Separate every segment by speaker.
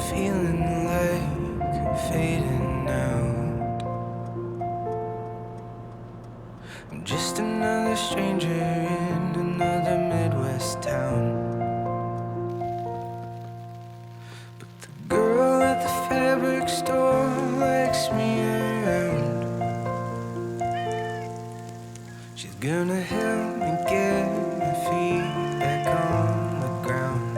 Speaker 1: feeling like fading out. I'm just another stranger in another Midwest town. But the girl at the fabric store likes me around. She's gonna help me get my feet back on the ground.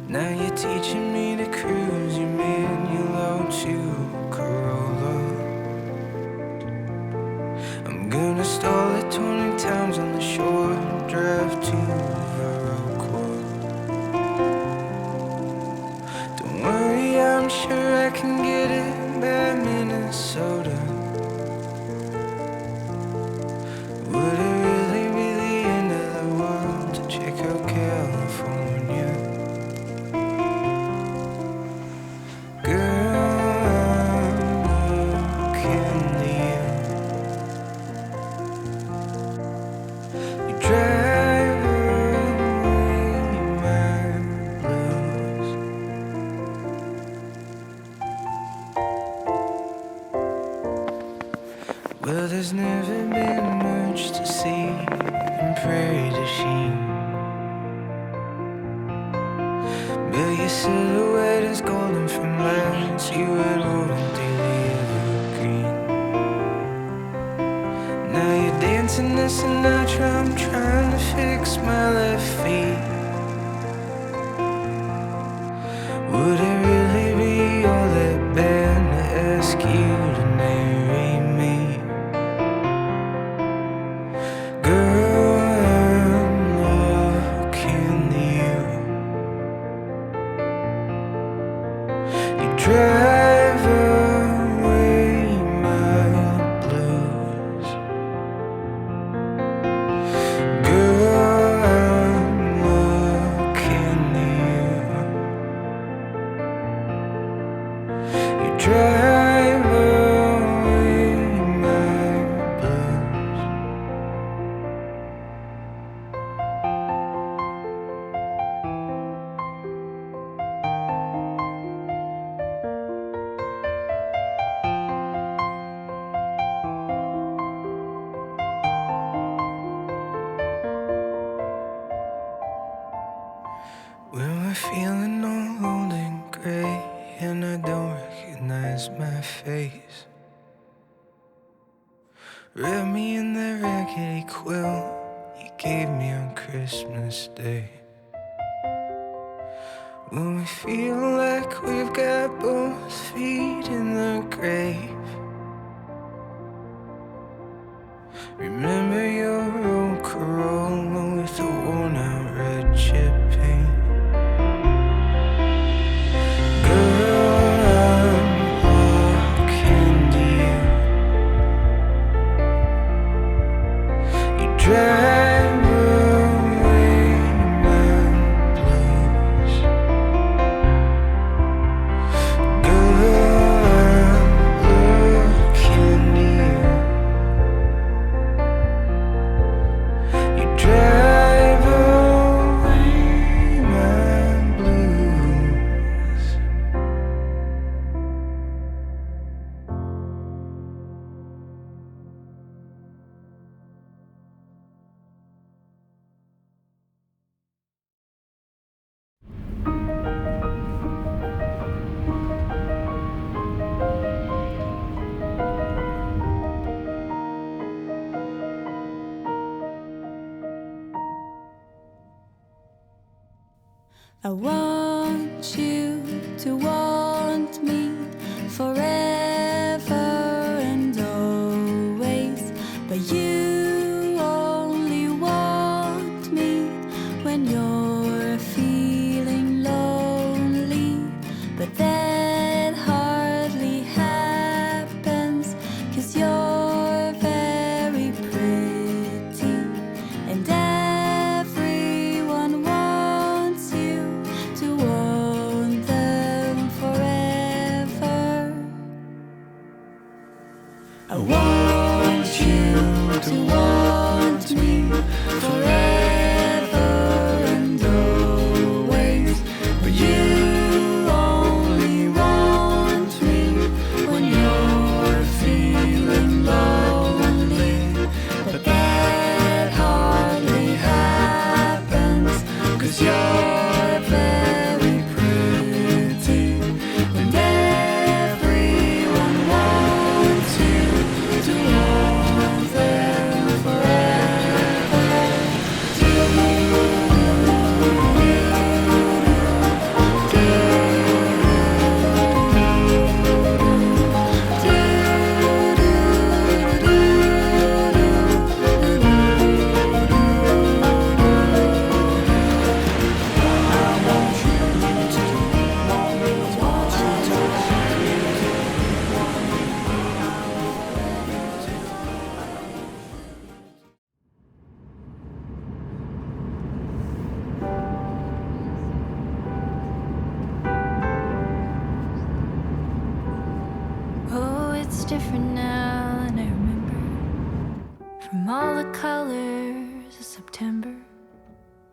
Speaker 1: Now you're teaching me to cruise your manual to Corolla. I'm gonna stall it 20 times on the shore, drive to Viroqua. Don't worry, I'm sure I can get it by Minnesota. Would it really be the end of the world to check out California? Girl, look into you. You drive away my blues. Well, there's never been much to see in Prairie du Chien, but your silhouette is golden from lights you had woven through the evergreen. Now you're dancing this Sinatra, I'm trying to fix my left feet. Would it really be all that bad to ask you to marry me? Girl, I'm looking to you. You drive away my blues. Girl, I'm looking to you. You drive away my blues. When we're feeling all old and gray and I don't recognize my face, wrap me in that raggedy quilt you gave me on Christmas Day. When we feel like we've got both feet in the grave, remember your old Corolla with the worn out red chip paint. Girl, I'm looking to you. You drive away my blues. Girl, I'm looking to you. You drive away my blues.
Speaker 2: I want you to want me forever and always, but you only want me when you're feeling lonely. But that hardly happens, 'cause you're very pretty and everyone wants you to want them forever. I want you to want me forever and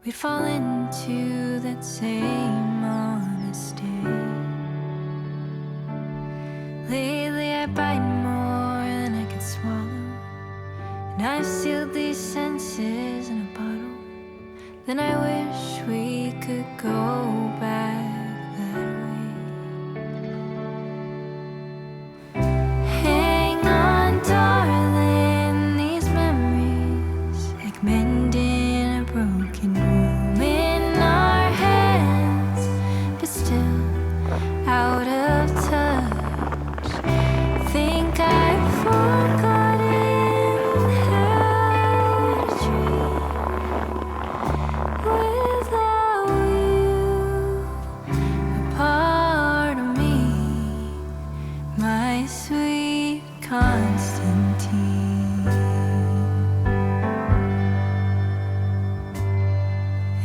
Speaker 2: we fall into that same honesty. Lately I bite more than I can swallow, and I've sealed these senses in a bottle. Then I wish we could go back that way. Hang on, darling, these memories like mending a broken room in our hands, but still out of touch. Think I've forgotten how to dream without you, a part of me, my sweet Constantine.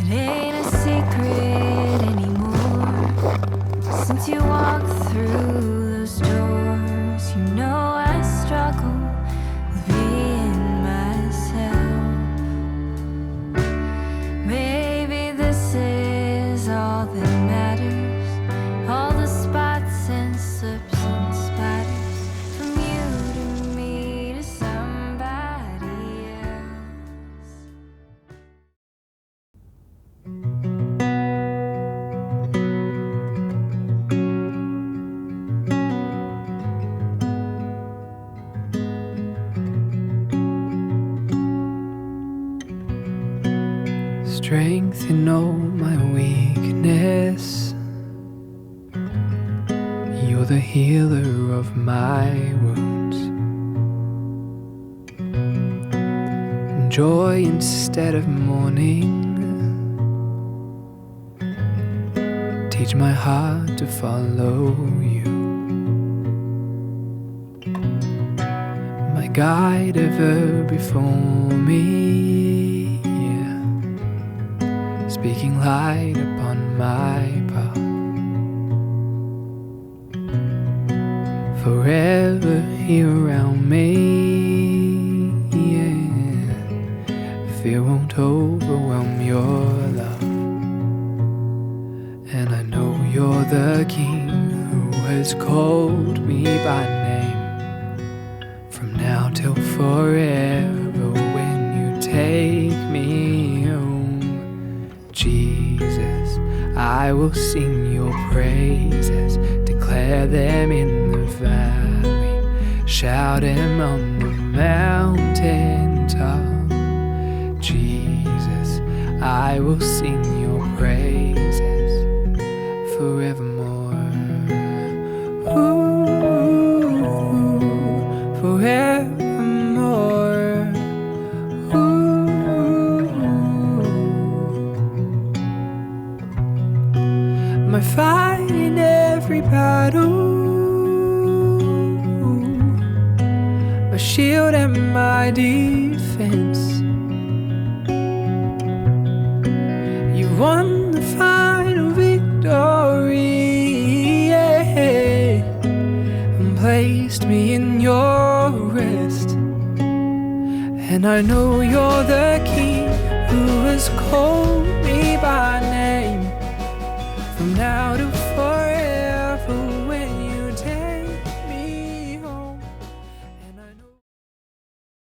Speaker 2: It ain't a secret anymore since you walked through those doors. You know I struggle with being myself. Maybe this is all that matters, all the spots and slips and spatters from you to me to somebody else.
Speaker 1: Strength in all my weakness, you're the healer of my wounds. Joy instead of mourning, teach my heart to follow you. My guide ever before me, yeah, speaking light upon my path. Forever here around me, yeah, fear won't overwhelm your love. And I know you're the King who has called me by name, from now till forever when you take me home. Jesus, I will sing your praises, declare them in the valley, shout them on the mountain top. Jesus, I will sing your praises forevermore. Ooh, forevermore. Ooh, my fight in every battle, my shield and my defense. You won the final victory, yeah, and placed me in your rest. And I know you're the King who has called